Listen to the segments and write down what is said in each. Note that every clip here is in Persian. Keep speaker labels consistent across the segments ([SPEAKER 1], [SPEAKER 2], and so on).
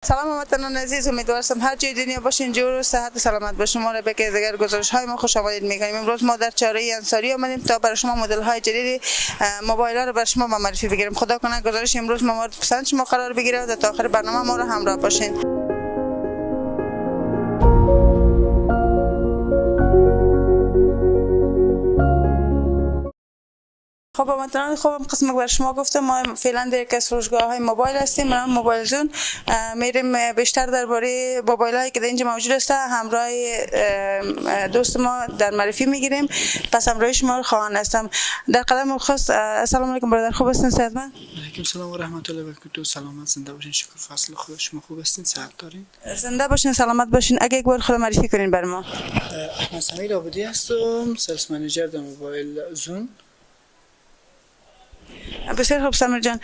[SPEAKER 1] سلام هموطنان عزیز، امیدوارم هر جای دنیا باشین جور و صحت و سلامت باشین. ما را به که دیگر گزارش های ما خوش آمدید میگیم. امروز ما در چاره انصاری آمدیم تا برای شما مدل های جدید موبایل ها رو برای شما معرفی بگیریم. خدا کنه گزارش امروز ما مورد پسند شما قرار بگیره و تا آخر برنامه ما را همراه باشین. خب هموطنان خوبم، قسم که بر شما گفتم ما فعلا در یک از فروشگاه های موبایل هستیم. من موبایل زون میریم بیشتر درباره موبایل هایی که در اینجا موجود است همراه دوست ما در معرفی میگیریم. پس همراه شما رو خواهان هستم. در قدم خاص السلام علیکم برادر، خوب هستین؟ صحتمند؟
[SPEAKER 2] علیکم سلام و رحمت الله و برکاته. سلامت زنده باشین. شکر فضل خدا. شما خوب هستین؟ صحت دارین؟
[SPEAKER 1] زنده باشین، سلامت باشین. اگه یک بار خود معرفی کنین بر ما.
[SPEAKER 2] احمد سمیل عابدی هستم، سلس منیجر در موبایل زون.
[SPEAKER 1] بسیار خوب سمیر جان،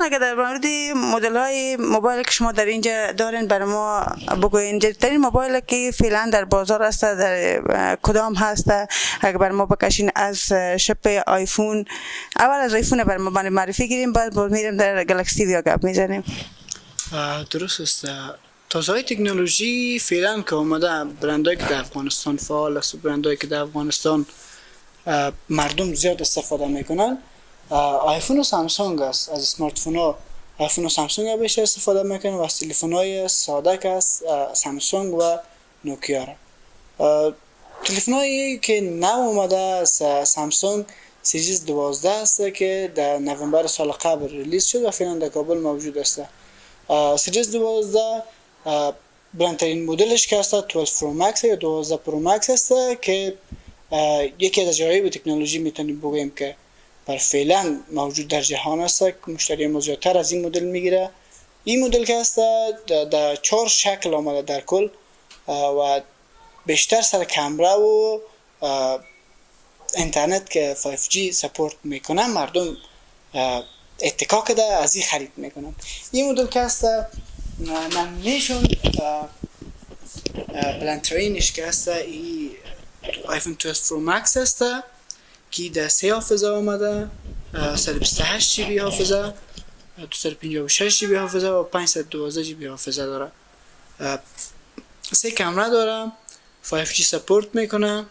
[SPEAKER 1] اگر در مورد مدل های موبایل که شما در اینجا دارین برای ما بگوین. جدیدترین موبایل که فعلا در بازار است در کدام هست؟ اگر برای ما بکشین از شپ آیفون، اول از آیفون برای ما معرفی گیریم، بعد میریم در گلکسی ویا گپ میزنیم.
[SPEAKER 2] درست است. تازه های تکنولوژی فعلا که اومده، برندایی که در افغانستان فعال است، برندایی که در افغانستان مردم زیاد استفاده میکنن، آیفون و سامسونگ است. از اسمارت فون ها آیفون و سامسونگ بیشتر استفاده میکنن و از تلفن های ساده که است سامسونگ و نوکیا را. تلفن هایی که نو اومده سامسونگ سیریز 12 است که در نوامبر سال قبل ریلیز شد و فعلا در کابل موجود است. سیریز 12 بلندترین مدلش که است 12 پرو مکس یا 12 پرو مکس است که یکی از عجایب تکنولوژی میتونیم بگوییم که بر فعلا موجود در جهان است که مشتری ما زیادتر از این مدل میگیره. این مدل که است در 4 شکل آمده در کل و بیشتر سر کامرا و اینترنت که 5G سپورت میکنه مردم اتکا کده از این خرید میکنن. این مدل که است نمیشون بلندترینش که است ای آیفون 12 پرو مکس است که در 3 حافظه آمده، 128 جی بی حافظه، 256 جی بی حافظه و 512 جی بی حافظه داره. 3 کامera داره، 5G سپورت میکنه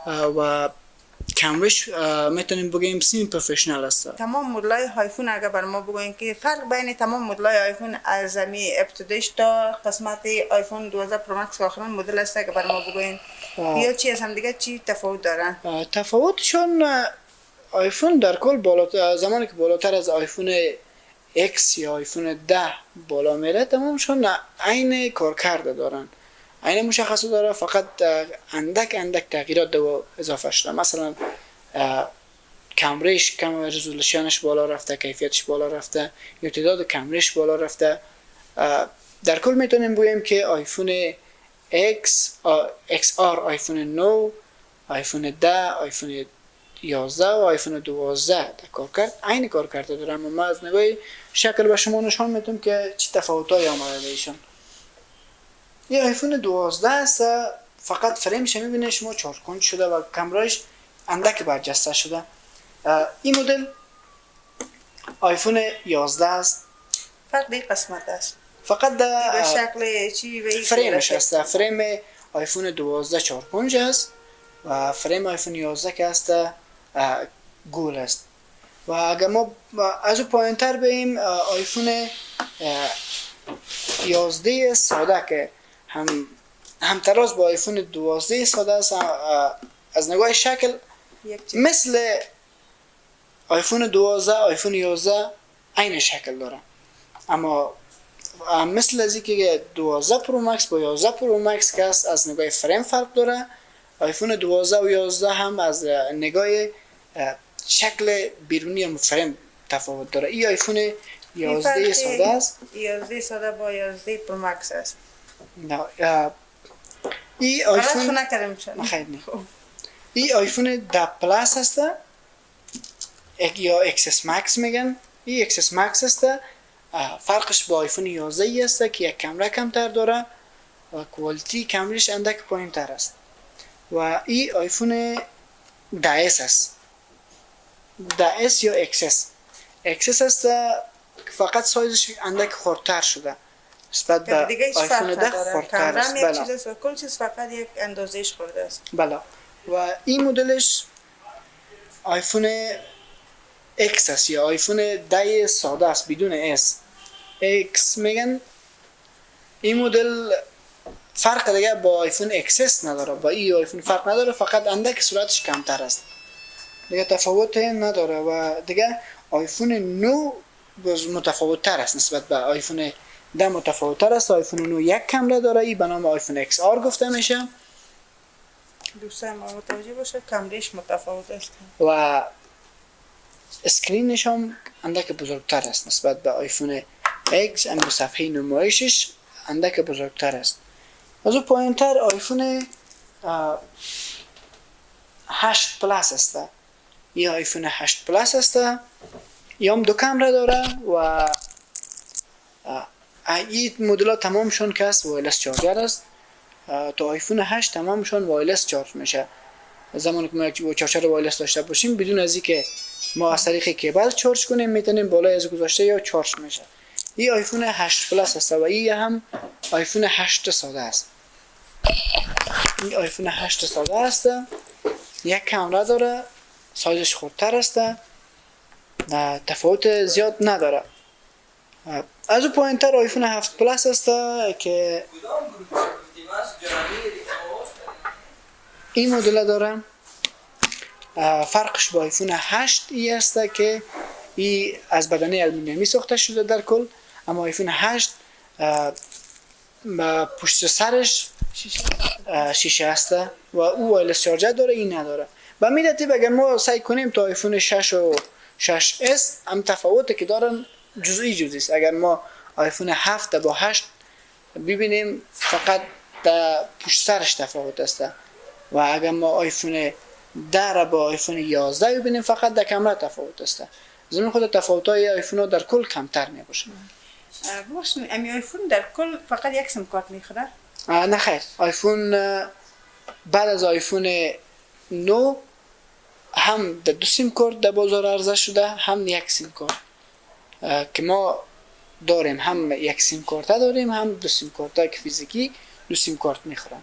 [SPEAKER 2] و کامرش میتونیم بگیم سیمی پروفشنال است.
[SPEAKER 1] تمام مدل‌های آیفون اگر بر ما بگوین که فرق بین تمام مدل‌های آیفون از زمین ابتدایش تا قسمت آیفون 12 پرو مکس آخرین مدل است که بر ما بگوین یا چی از هم دیگه چی تفاوت دارن؟
[SPEAKER 2] تفاوتشون آیفون در کل بالاتر، زمانی که بالاتر از آیفون X یا آیفون 10 بالا میره تمامشون عین کارکرد دارن، عین مشخصه داره، فقط اندک تغییرات دو اضافه شده. مثلا کامرش کم، رزولوشنش بالا رفته، کیفیتش بالا رفته یا تعداد کامرش بالا رفته. در کل میتونیم بگیم که آیفون XR، آیفون 9، آیفون 10، آیفون 11 و آیفون 12 در کارکرد عین کارکرد دارن. ما از نگاه شکل به شما نشان میدم که چه تفاوتایی آمده ایشون. این آیفون 12 است، فقط فریمش میبینید شما چارکنج شده و کامراش اندک برجسته شده. این مدل آیفون 11 است.
[SPEAKER 1] فرق یک قسمت است،
[SPEAKER 2] فقط
[SPEAKER 1] به شکل چی و
[SPEAKER 2] فریمش است. فریم آیفون 12 چارکنج است و فریم آیفون 11 که است گول است. و اگر ما از پایینتر بریم آیفون 11 ساده که هم تراز با آیفون 12 ساده است، از نگاه شکل مثل آیفون 12 آیفون 11 عین شکل داره، اما مثل از اینکه 12 پرو مکس با 11 پرو مکس که است از نگاه فریم فرق داره، آیفون 12 و 11 هم از نگاه شکل بیرونی هم فریم تفاوت داره. این آیفون 11 ساده است،
[SPEAKER 1] 11 ساده با 11 پرو مکس است.
[SPEAKER 2] نه این آیفون این آیفون 10 پلاس است یا XS مکس میگن. این XS مکس است، فرقش با آیفون 11 است که یک کامرا کمتر داره و کوالیتی کامرش اندک پایین تر است. و این آیفون 10S است، 10S یا XS است، فقط سایزش اندک خردتر شده نسبت به
[SPEAKER 1] دیگه هیچ
[SPEAKER 2] آیفون
[SPEAKER 1] فرق
[SPEAKER 2] 10
[SPEAKER 1] نداره.
[SPEAKER 2] خردتر
[SPEAKER 1] کامرا
[SPEAKER 2] است.
[SPEAKER 1] هم یک
[SPEAKER 2] بله.
[SPEAKER 1] چیز است و کل چیز فقط یک اندازهش خورده است.
[SPEAKER 2] بله. و این مدلش آیفون X است یا آیفون 10 ساده است بدون S. X میگن. این مدل فرق دیگه با آیفون XS نداره، با این آیفون فرق نداره، فقط اندک سرعتش کمتر است، دیگه تفاوت نداره. و دیگه آیفون 9 متفاوت تر است نسبت به آیفون 10 متفاوت تر است. آیفون 9 یک کامera داره، این به نام آیفون XR گفته میشه.
[SPEAKER 1] دوستان ما متوجه باشه کامرش متفاوت است
[SPEAKER 2] و اسکرینش هم اندک بزرگتر است نسبت به آیفون X. اما صفحه نمایشش اندک بزرگتر است. از او پایین تر آیفون 8 پلاس است. این آیفون 8 پلاس است. این هم دو کامera داره و این مدل ها تمامشون که است وایرلس چارجر است. تا آیفون 8 تمامشون وایرلس چارج میشه. زمانی که ما چارجر وایرلس داشته باشیم بدون از اینکه ما از طریق کیبل چارج کنیم میتونیم بالای از گذاشته یا چارج میشه. این آیفون 8 پلاس است و این هم آیفون 8 ساده است. این آیفون 8 ساده است. یک کامera داره، سایزش خردتر است، تفاوت زیاد نداره. از او پایین تر آیفون 7 پلاس است که این مدل داره. فرقش با آیفون 8 ای است که این از بدنه آلومینیومی ساخته شده در کل، اما آیفون 8 پشت سرش شیشه است و او وایرلس چارجر داره، این نداره. به می ترتیب اگر ما سعی کنیم تا آیفون 6 و 6S هم تفاوتی که دارن جزئی است. اگر ما آیفون 7 با 8 ببینیم فقط در پشت سرش تفاوت است و اگر ما آیفون 10 با آیفون 11 ببینیم فقط در کامera تفاوت است. زمین خود تفاوت‌های آیفون ها در کل کمتر میباشه.
[SPEAKER 1] باشین امی آیفون در کل فقط یک سیم کارت میخوره؟
[SPEAKER 2] نه خیر، آیفون بعد از آیفون 9 هم در دو سیم کارت در بازار عرضه شده، هم یک سیم کارت که ما داریم. هم یک سیم کارت داریم، هم دو سیم کارت که فیزیکی دو سیم کارت میخورن.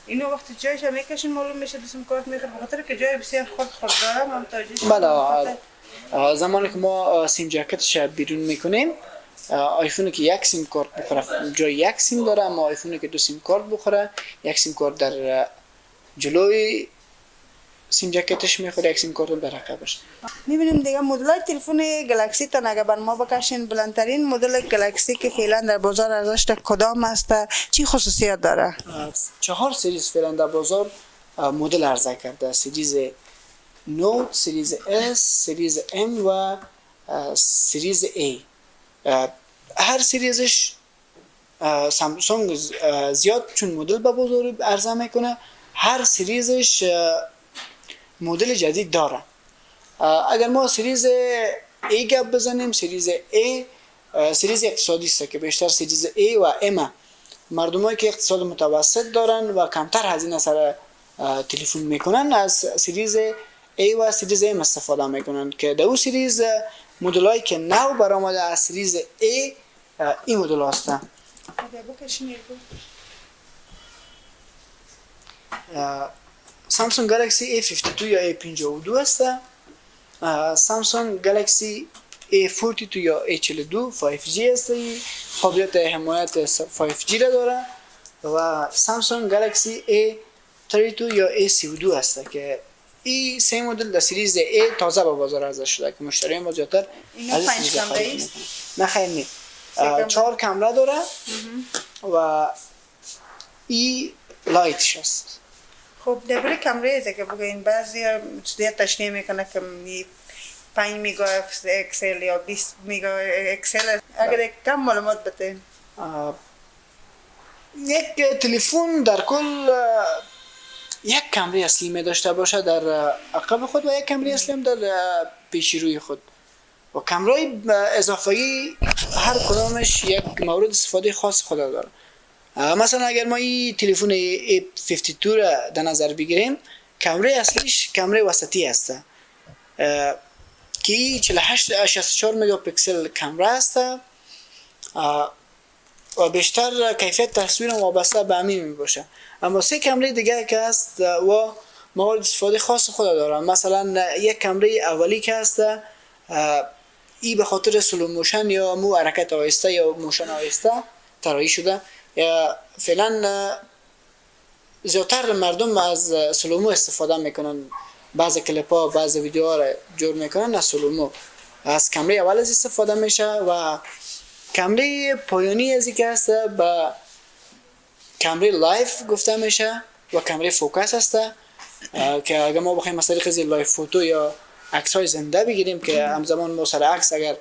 [SPEAKER 1] اینو وقتی جایش هم میکشین معلوم میشه دو سیم کارت میخوره، بخاطر که جای بسیار خرد داره. من متوجه
[SPEAKER 2] بله. زمانی که ما سیم جاکتش بیرون میکنیم آیفونی که یک سیم کارت بخوره جای یک سیم داره، اما آیفونی که دو سیم کارت بخوره یک سیم کارت در جلوی سیم جاکتش میخوره، یک سیم کارت در عقبش.
[SPEAKER 1] میبینیم دیگه مدل‌های تلفن گلکسی تا اگه بر ما بکشین بلندترین مدل گلکسی که فعلا در بازار ارزش کدام است؟ چی خصوصیت داره؟
[SPEAKER 2] 4 سریز فعلا در بازار مدل عرضه کرده: سریز نوت، سریز اس، سریز ام و سریز ای. هر سریزش سامسونگ زیاد چون مدل به بازار عرضه میکنه، هر سریزش مدل جدید داره. اگر ما سریز ای گپ بزنیم، سریز ای سریز اقتصادی است که بیشتر سریز ای و ام مردمایی که اقتصاد متوسط دارن و کمتر هزینه سر تلفن میکنن از سریز ای و سریز ام استفاده میکنن که در اون سریز مدلایی که نو برآمده از سریز ای این مدل هستن. سامسونگ گالاکسی A52 یا A52 است. سامسونگ گالاکسی A42 یا A42 5G است، قابلیت حمایت 5G را داره. و سامسونگ گالاکسی A32 یا A32 است که این سه مدل در سریز A تازه به بازار عرضه شده که مشتریان ما زیادتر
[SPEAKER 1] اینو 5 کامره است؟
[SPEAKER 2] نه خیر نه، 4 کامره داره و این لایتش است.
[SPEAKER 1] خب درباره کامره است که بگوین بعضی زیاد تشریح میکنه که 5 میگا اکسل یا 20 میگا اکسل، اگر کم معلومات بده.
[SPEAKER 2] یک تلفن در کل یک کامره اصلی می داشته باشه در عقب خود و یک کامره اصلی هم در پیش روی خود و کامرای اضافه‌ای هر کدامش یک مورد استفاده خاص خود داره. مثلا اگر ما این تلفن A52 را در نظر بگیریم، کامره اصلیش کامره وسطی است که 48 64 مگاپیکسل کامره است و بیشتر کیفیت تصویر وابسته به همین می باشه. اما 3 کامره دیگه که هست و موارد استفاده خاص خود دارن. مثلا یک کامره اولی که هست ای به خاطر سلو موشن یا مو حرکت آهسته یا موشن آهسته طراحی شده. فعلا زیادتر مردم از سلومو استفاده میکنن، بعضی کلیپ ها بعضی ویدیوها را جور میکنن از سلومو. از کامره اول از استفاده میشه و کامره پایانی از که هست به کامره لایف گفته میشه و کامره فوکس هست که اگر ما بخوایم مثلا خیلی لایف فوتو یا عکس های زنده بگیریم که همزمان ما سر عکس اگر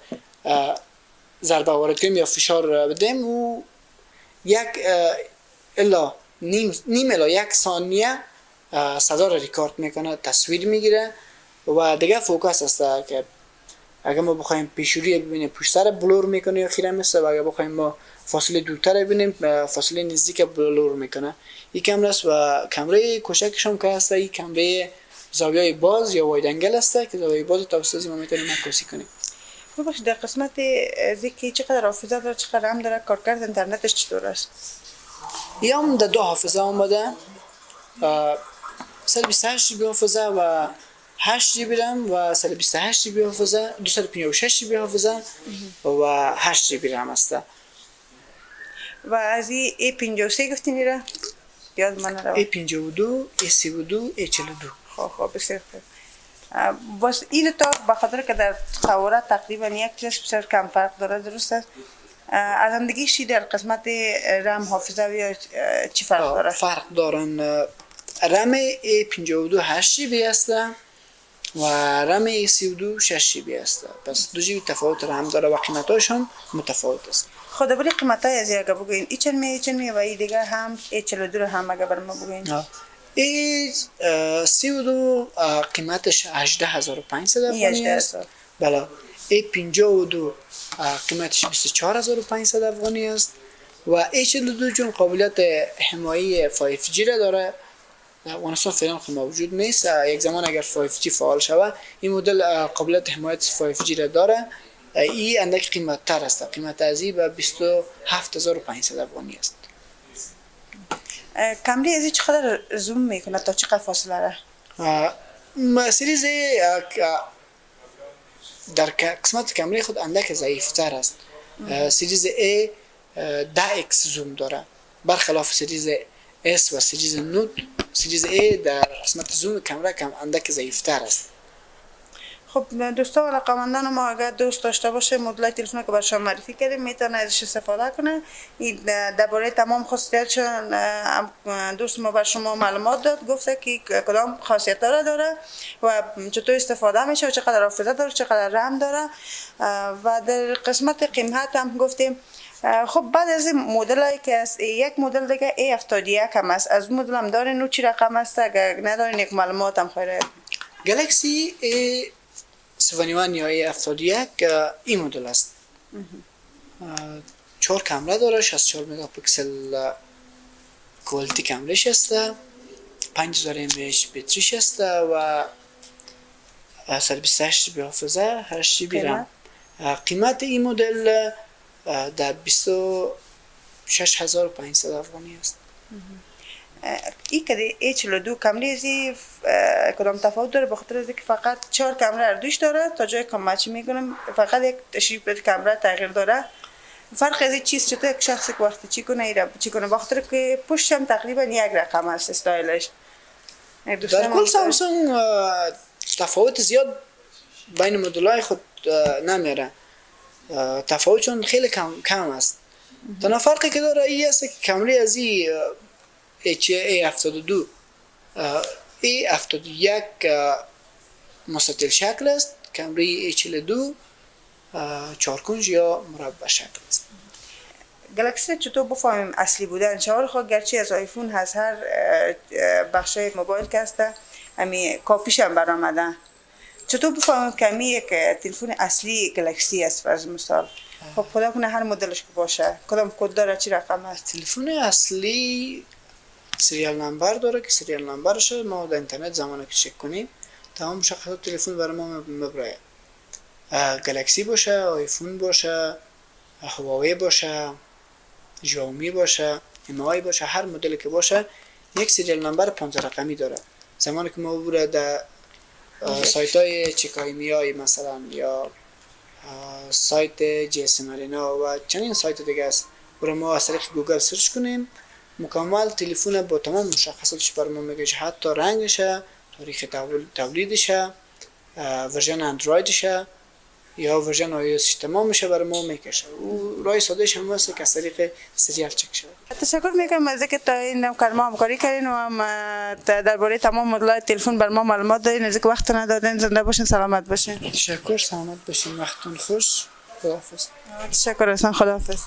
[SPEAKER 2] ضربه وارد کنیم یا فشار بدیم و یک الا نیم الا یک ثانیه صدا را ریکارد میکنه، تصویر میگیره و دیگه فوکس هست که اگر ما بخوایم پیشوری ببینیم پشت سر بلور میکنه یا خیره مثل و اگر بخوایم ما فاصله دورتر ببینیم فاصله نزدیک بلور میکنه. این کامره است و کامره کوچکش هم که هست این کامره زاویه باز یا واید انگل است که زاویه باز توسط ما میتونیم عکاسی کنیم.
[SPEAKER 1] ببخشید در قسمت زیکی چقدر حافظه داره، چقدر رم داره، کارکرد اینترنتش چطور است؟
[SPEAKER 2] یا هم در 2 حافظه آمده، 128 جی بی حافظه و 8 جی بی رم و 128 جی بی حافظه، 256 جی بی حافظه و 8 جی بی رم است.
[SPEAKER 1] و از ای 53 گفتین میره؟ یاد من نره.
[SPEAKER 2] ای 52 ای 32 ای 42.
[SPEAKER 1] خب بسیار خوب. بس این تا به خاطر که در تورات تقریبا یک چیز بسیار کم فرق داره، درست است؟ از هم دیگه چی در قسمت رم حافظه یا چی فرق داره؟
[SPEAKER 2] فرق دارن. رم ای 52 8 جی بی است و رم ای 32 6 جی بی است. پس 2 جی بی تفاوت رم داره و قیمتاشون متفاوت است.
[SPEAKER 1] خود بری قیمتای از اگه بگوین ایچن می و ای دیگه هم ای 42 هم اگه بر ما بگوین.
[SPEAKER 2] ای 32 قیمتش 18500 افغانی است. بله. ای 52 قیمتش 24500 افغانی است و ای 42 چون قابلیت حمایه 5G را داره. در افغانستان فعلا موجود نیست. یک زمان اگر 5G فعال شود این مدل قابلیت حمایت 5G را داره. این اندک قیمت تر است. قیمت ازی به 27500 افغانی است.
[SPEAKER 1] کامری ازی چقدر زوم میکنه تا چقدر فاصله را؟
[SPEAKER 2] سریز در قسمت کامری خود اندک ضعیفتر است. سریز A 10x زوم داره برخلاف سریز S و سریز نوت. سریز A در قسمت زوم کامera کم اندک ضعیفتر است.
[SPEAKER 1] خب دوستا و علاقه‌مندان ما اگر دوست داشته باشه مدل تلفن که برشان معرفی کردیم میتونه ازش استفاده کنه. این درباره تمام خاصیتشون دوست ما بر شما معلومات داد، گفته که کدام خاصیت داره و چطور استفاده میشه و چقدر حافظه داره، چقدر رم داره و در قسمت قیمت هم گفتیم. خب بعد از این مدل هایی که است یک مدل دیگه A71 هم است، از مدل هم دارین و چی رقم است؟ اگر ندارین یک معلومات هم خیره.
[SPEAKER 2] گلکسی A71 یا A71 این مدل است. 4 کامera داره، 64 مگاپیکسل کوالیتی کامرش است، 5000 mAh بطریش است و 128 جی بی حافظه، 8 جی بی رم. قیمت این مدل در 26500 افغانی است.
[SPEAKER 1] این که A42 کامری ازی کدام تفاوت داره؟ بخاطر از که فقط 4 کامera اردوش داره تا جای که مچی میکنم فقط یک تشریف به کامera تغییر داره. فرق از این چیز چطور یک شخصی که وقتی چی کنه بخاطر که پشت هم تقریبا یک رقم است استایلش.
[SPEAKER 2] در کل سامسونگ تفاوت زیاد بین مدل‌های خود نمیاره. تفاوتشون خیلی کم است. تنها فرقی که داره این است که کامری از این A72 A71 مستطیل شکل است، کامری A42 چارکنج یا مربع شکل است.
[SPEAKER 1] گلکسی چطور بفهمیم اصلی بودن؟ شوال خود گرچه از آیفون هست هر بخش موبایل که هسته همی کاپیش هم برآمده، چطور بفهمیم که همی یک تلفن اصلی گلکسی است فرض مثال؟ خب خدا کنه هر مدلش که باشه کدام کد داره چی رقم است؟
[SPEAKER 2] تلفن اصلی سریال نمبر داره که سریال نمبرش ما در اینترنت زمانی که چک کنیم تمام مشخصات تلفن برای ما میبره. گلکسی باشه، آیفون باشه، هواوی باشه، ژائومی باشه، MI باشه، هر مدلی که باشه یک سریال نمبر 15 رقمی داره. زمانی که ما بوده در سایت های چیکایمی مثلا یا سایت GSM ارینا و چنین سایت دیگه است، برای ما از طریق گوگل سرچ کنیم مکمل تلفن با تمام مشخصاتش بر ما میگه، حتی رنگشه، تاریخ تولیدشه، ورژن اندرویدشه یا ورژن iOS تمامشه برای ما میکشه. و راه سادهش هم هست که از طریق سریال چک شود.
[SPEAKER 1] تشکر میکنم از اینکه تا این کلمه همکاری کردین و هم درباره تمام مدل‌های تلفن بر ما معلومات دادین. از اینکه وقت ندادین. زنده باشین، سلامت باشین.
[SPEAKER 2] تشکر، سلامت باشین، وقتتون خوش. خداحافظ.
[SPEAKER 1] تشکر اصلا، خداحافظ.